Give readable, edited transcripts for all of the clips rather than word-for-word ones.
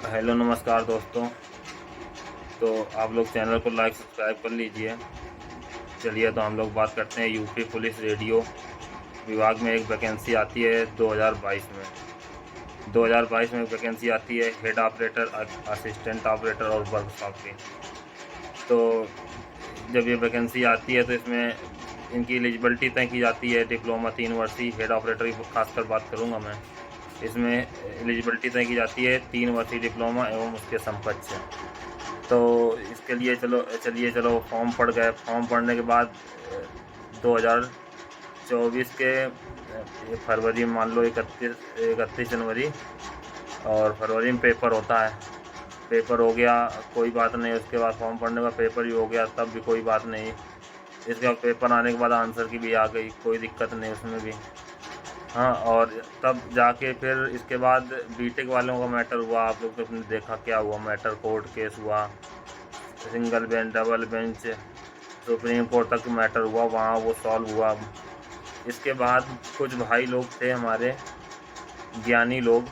Hello नमस्कार दोस्तों। तो आप लोग चैनल को लाइक सब्सक्राइब कर लीजिए। चलिए तो हम लोग बात करते हैं यूपी पुलिस रेडियो विभाग में एक वैकेंसी आती है 2022 में। 2022 में एक वैकेंसी आती है हेड ऑपरेटर, असिस्टेंट ऑपरेटर और वर्कशॉप की। तो जब ये वैकेंसी आती है तो इसमें इनकी एलिजिबिलिटी तय की जाती है। डिप्लोमा 3 वर्षीय हेड ऑपरेटर की खासकर बात करूँगा मैं। इसमें एलिजिबिलिटी तय की जाती है 3 वर्षीय डिप्लोमा एवं उसके समकक्ष। तो इसके लिए चलो फॉर्म पड़ गए। फॉर्म पड़ने के बाद 2024 के फरवरी में, मान लो 31 जनवरी, और फरवरी में पेपर होता है। पेपर हो गया, कोई बात नहीं। उसके बाद फॉर्म पड़ने का पेपर भी हो गया, तब भी कोई बात नहीं। इसके बाद पेपर आने के बाद आंसर की भी आ गई, कोई दिक्कत नहीं उसमें भी। हाँ, और तब जाके फिर इसके बाद बीटेक वालों का मैटर हुआ। आप लोग तो अपने देखा क्या हुआ मैटर, कोर्ट केस हुआ, single bench, double bench, supreme court तक मैटर हुआ, वहाँ वो सॉल्व हुआ। इसके बाद कुछ भाई लोग थे हमारे ज्ञानी लोग,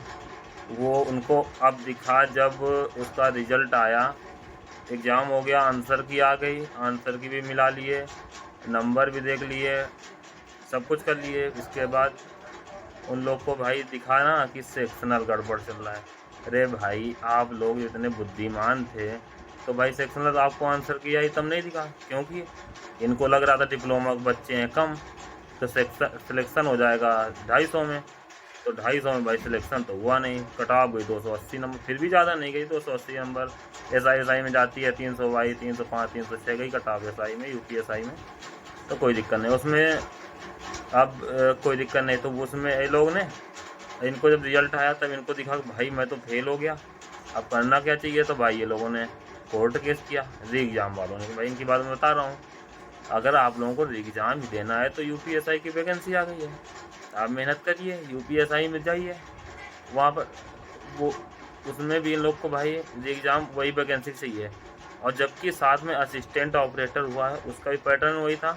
वो उनको अब दिखा जब उसका रिजल्ट आया। एग्ज़ाम हो गया, आंसर की आ गई, आंसर की भी मिला लिए, नंबर भी देख लिए, सब कुछ कर लिए। इसके बाद उन लोग को भाई दिखा ना कि सेक्शनल गड़बड़ चल रहा है। अरे भाई, आप लोग इतने बुद्धिमान थे तो भाई सेक्शनल आपको आंसर किया ही तब नहीं दिखा, क्योंकि इनको लग रहा था डिप्लोमा के बच्चे हैं कम, तो सिलेक्शन हो जाएगा 250 में। तो 250 में भाई सिलेक्शन तो हुआ नहीं। कट ऑफ गई 280 नंबर, फिर भी ज़्यादा नहीं गई 280 नंबर। एसआई में जाती है 322, 305, 306 गई कट ऑफ एसआई में, यूपीएसआई में। तो कोई दिक्कत नहीं उसमें। अब कोई दिक्कत नहीं। तो उसमें ये लोग ने, इनको जब रिजल्ट आया तब इनको दिखा कि भाई मैं तो फेल हो गया, अब करना क्या चाहिए। तो भाई ये लोगों ने कोर्ट केस किया, री एग्ज़ाम वालों ने। भाई इनकी बात मैं बता रहा हूँ, अगर आप लोगों को री एग्ज़ाम ही देना है तो यूपीएसआई की वैकेंसी आ गई है, आप मेहनत करिए, यूपीएसआई में जाइए। वहाँ पर वो, उसमें भी इन लोग को भाई री एग्ज़ाम वही वैकेंसी चाहिए। और जबकि साथ में असिस्टेंट ऑपरेटर हुआ है, उसका भी पैटर्न वही था।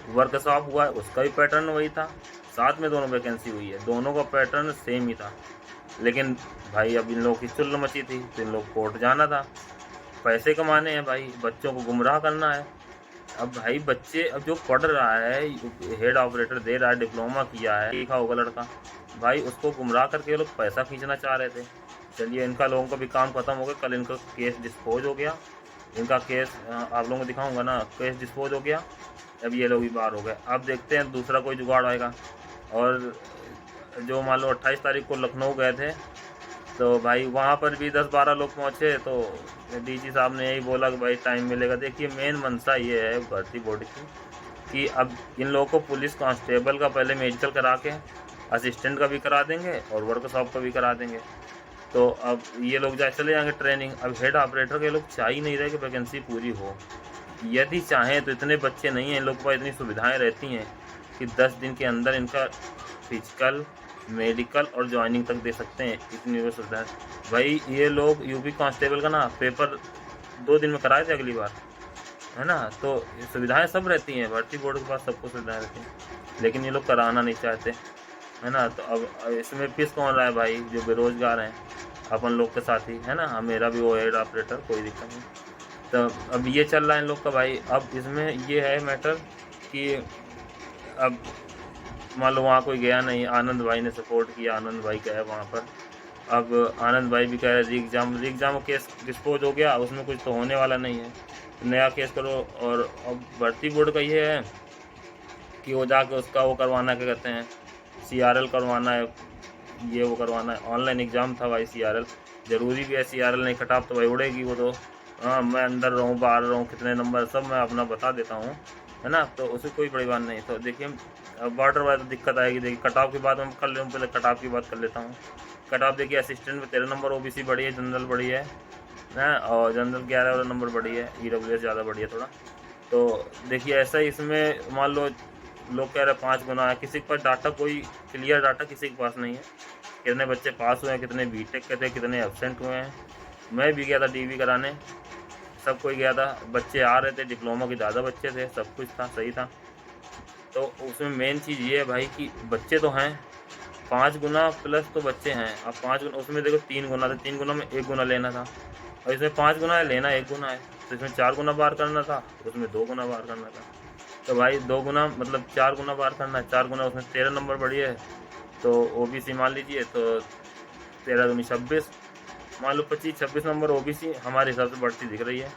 वर्कशॉप हुआ है, उसका भी पैटर्न वही था। साथ में दोनों वैकेंसी हुई है, दोनों का पैटर्न सेम ही था। लेकिन भाई अब इन लोगों की चुल्ल मची थी तो इन लोग कोर्ट जाना था। पैसे कमाने हैं भाई, बच्चों को गुमराह करना है। अब भाई बच्चे, अब जो पढ़ रहा है, हेड ऑपरेटर दे रहा है, डिप्लोमा किया है, लिखा होगा लड़का, भाई उसको गुमराह करके ये लोग पैसा खींचना चाह रहे थे। चलिए, इनका लोगों का भी काम खत्म हो गया। कल इनका केस डिस्पोज हो गया। इनका केस आप लोगों को दिखाऊंगा ना, केस डिस्पोज हो गया। अब ये लोग भी बाहर हो गए। अब देखते हैं दूसरा कोई जुगाड़ आएगा। और जो मान लो 28 तारीख को लखनऊ गए थे, तो भाई वहाँ पर भी 10-12 लोग पहुँचे। तो डीजी साहब ने यही बोला कि भाई टाइम मिलेगा। देखिए, मेन मंशा ये है भर्ती बोर्ड की कि अब इन लोगों को पुलिस कांस्टेबल का पहले मेडिकल करा के, असिस्टेंट का भी करा देंगे और वर्कशॉप का भी करा देंगे। तो अब ये लोग चले जाएंगे ट्रेनिंग। अब हेड ऑपरेटर के लोग चाह ही नहीं रहे कि वैकेंसी पूरी हो। यदि चाहें तो इतने बच्चे नहीं हैं, इन लोग के पास इतनी सुविधाएं रहती हैं कि 10 दिन के अंदर इनका फिजिकल, मेडिकल और ज्वाइनिंग तक दे सकते हैं। इतनी वो सुविधाएं। भाई ये लोग यूपी कांस्टेबल का ना पेपर 2 दिन में कराए थे अगली बार, है ना। तो सुविधाएं सब रहती हैं, भर्ती बोर्ड के पास सबको सुविधाएं रहती हैं, लेकिन ये लोग कराना नहीं चाहते, है ना। तो अब इसमें पिस कौन रहा है भाई, जो बेरोजगार हैं, अपन लोग के साथ ही, है ना। मेरा भी वो हेड ऑपरेटर, कोई दिक्कत नहीं। तो अब ये चल रहा है इन लोग का भाई। अब इसमें ये है मैटर कि अब मान लो वहाँ कोई गया नहीं, आनंद भाई ने सपोर्ट किया, आनंद भाई गए वहाँ पर। अब आनंद भाई भी कह रहे री एग्ज़ाम केस डिस्पोज हो गया, उसमें कुछ तो होने वाला नहीं है, नया केस करो। और अब भर्ती बोर्ड का ये है कि वो जाके उसका वो करवाना, क्या कहते हैं, सीआरएल करवाना है, ये वो करवाना है। ऑनलाइन एग्ज़ाम था भाई, सीआरएल ज़रूरी भी है। सीआरएल नहीं कटा तो भाई उड़ेगी वो तो। हाँ, मैं अंदर रहूँ बाहर रहूँ, कितने नंबर सब मैं अपना बता देता हूँ, है ना। तो उससे कोई बड़ी बात नहीं। तो देखिए, अब बॉर्डर वाला तो दिक्कत आएगी। देखिए, कट ऑफ की बात मैं कर लूँ, पहले कट ऑफ की बात कर लेता हूँ। कट ऑफ देखिए, असिस्टेंट में 13 नंबर ओबीसी बढ़ी है, जनरल बढ़ी है, और जनरल 11 वाला नंबर बढ़ी है, ईडब्ल्यूएस ज़्यादा बढ़ी है थोड़ा। तो देखिए, ऐसा ही इसमें मान लो लोग कह रहे हैं 5 गुना है, किसी के पास डाटा, कोई क्लियर डाटा किसी के पास नहीं है। कितने बच्चे पास हुए हैं, कितने बीटेक के थे, कितने एब्सेंट हुए हैं। मैं भी गया था डीवी कराने, सब कोई गया था, बच्चे आ रहे थे, डिप्लोमा के ज़्यादा बच्चे थे, सब कुछ था, सही था। तो उसमें मेन चीज़ ये है भाई कि बच्चे तो हैं, 5 गुना प्लस तो बच्चे हैं, अब 5 गुना उसमें देखो 3 गुना था, 3 गुना में 1 गुना लेना था, और इसमें 5 गुना है, लेना 1 गुना है, तो इसमें 4 गुना बार करना था, उसमें 2 गुना बार करना था। तो भाई 2 गुना मतलब 4 गुना बार करना है, 4 गुना उसमें 13 नंबर बढ़ी है, तो ओबीसी मान लीजिए, तो 13 दूनी 26, मान लो 25-26 नंबर ओबीसी हमारे हिसाब से बढ़ती दिख रही है,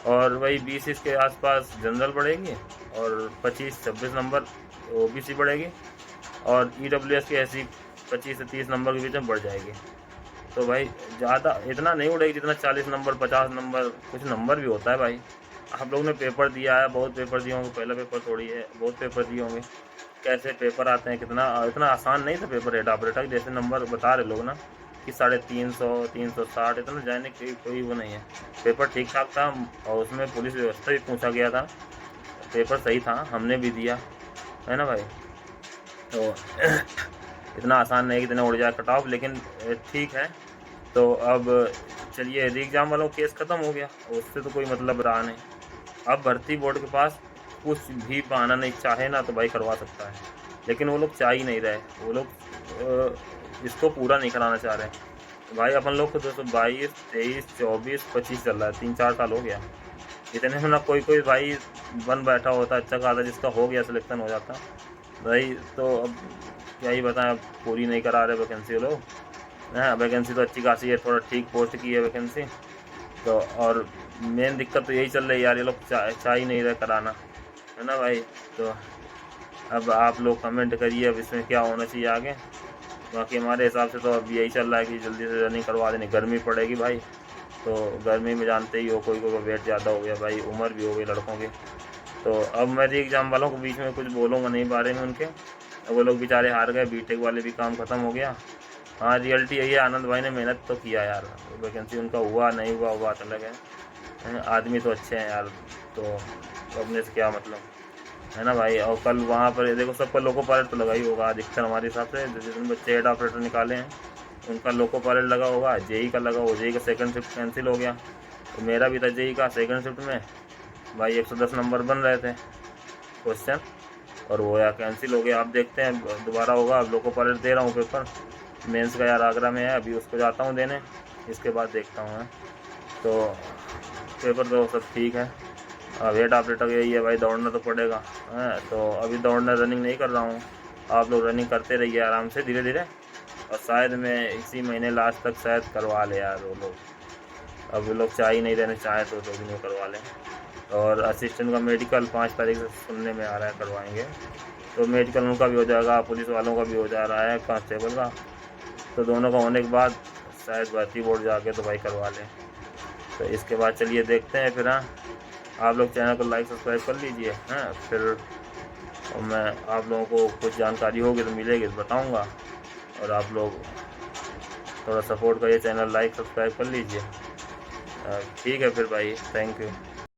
और वही 20 इसके आसपास जनरल बढ़ेगी, और 25-26 नंबर ओबीसी बढ़ेगी, और ईडब्ल्यूएस की ऐसी 25 से 30 नंबर के बीच में बढ़ जाएगी। तो भाई ज़्यादा इतना नहीं उड़ेगी जितना 40 नंबर 50 नंबर, कुछ नंबर भी होता है भाई। आप लोगों ने पेपर दिया है, बहुत पेपर दिए होंगे, पहला पेपर थोड़ी है, बहुत पेपर दिए होंगे, कैसे पेपर आते हैं, कितना इतना आसान नहीं था पेपर हेड ऑपरेटर, जैसे नंबर बता रहे लोग ना कि 350 360 इतना जाने की कोई वो नहीं है। पेपर ठीक ठाक था, और उसमें पुलिस व्यवस्था भी पूछा गया था, पेपर सही था, हमने भी दिया है ना भाई। तो इतना आसान नहीं कि इतना उड़ जाए कट ऑफ, लेकिन ठीक है। तो अब चलिए, री एग्ज़ाम वालों का केस ख़त्म हो गया, उससे तो कोई मतलब रहा नहीं। अब भर्ती बोर्ड के पास कुछ भी बहाना नहीं, चाहे ना तो भाई करवा सकता है, लेकिन वो लोग चाह ही नहीं रहे, वो लोग इसको पूरा नहीं कराना चाह रहे। तो भाई अपन लोग को 222 23 24 25 चल रहा है, 3-4 साल हो गया, इतने में ना कोई भाई बन बैठा होता अच्छा खासा, जिसका हो गया सिलेक्शन हो जाता भाई। तो अब क्या ही बताएं, अब पूरी नहीं करा रहे वैकेंसी लोग। हाँ, वैकेंसी तो अच्छी खासी है, थोड़ा ठीक पोस्ट की है वैकेंसी तो, और मेन दिक्कत तो यही चल रही है यार, ये लोग चाह ही नहीं रहे कराना, है ना भाई। तो अब आप लोग कमेंट करिए अब इसमें क्या होना चाहिए आगे। बाकी हमारे हिसाब से तो अब यही चल रहा है कि जल्दी से रनिंग करवा देनी, गर्मी पड़ेगी भाई, तो गर्मी में जानते ही हो, कोई को वेट ज़्यादा हो गया भाई, उम्र भी हो गई लड़कों की। तो अब मैं एग्ज़ाम वालों को बीच में कुछ बोलूँगा नहीं बारे में उनके, वो लोग बेचारे हार गए, बीटेक वाले भी काम ख़त्म हो गया। हाँ, रियलिटी यही है, आनंद भाई ने मेहनत तो किया यार, वैकेंसी उनका हुआ नहीं हुआ वो बात अलग है, आदमी तो अच्छे हैं यार, तो अपने से क्या मतलब, है ना भाई। और कल वहाँ पर देखो सबका लोको पायलट तो लगा ही होगा अधिकतर हमारे हिसाब से, जितने बच्चे हेड ऑपरेटर निकाले हैं उनका लोको पायलट लगा होगा, जेई का लगा हो, जेई का सेकंड शिफ्ट कैंसिल हो गया, तो मेरा भी था जेई का सेकंड शिफ्ट में भाई, 110 नंबर बन रहे थे क्वेश्चन, और वो यार कैंसिल हो गया। आप देखते हैं दोबारा होगा, अब लोको पायलट दे रहा हूँ पेपर, मेंस का यार आगरा में है, अभी उसको जाता हूँ देने, इसके बाद देखता हूँ। तो पेपर तो सब ठीक है, अब हेड ऑपरेटर यही है भाई, दौड़ना तो पड़ेगा है। तो अभी दौड़ना रनिंग नहीं कर रहा हूँ, आप लोग रनिंग करते रहिए आराम से धीरे धीरे, और शायद मैं इसी महीने लास्ट तक शायद करवा ले यार वो लोग, अब वो लोग चाह ही नहीं देने, चाहे तो 2 दिन में करवा लें। और असिस्टेंट का मेडिकल 5 तारीख से सुनने में आ रहा है करवाएंगे, तो मेडिकल उनका भी हो जाएगा, पुलिस वालों का भी हो जा रहा है, कांस्टेबल का, तो दोनों का होने के बाद शायद भर्ती बोर्ड जाके तो भाई करवा लें। तो इसके बाद चलिए देखते हैं फिर। हाँ, आप लोग चैनल को लाइक सब्सक्राइब कर लीजिए, हाँ फिर मैं आप लोगों को कुछ जानकारी होगी तो मिलेगी तो बताऊँगा, और आप लोग थोड़ा सपोर्ट करिए, चैनल लाइक सब्सक्राइब कर लीजिए। ठीक है फिर भाई, थैंक यू।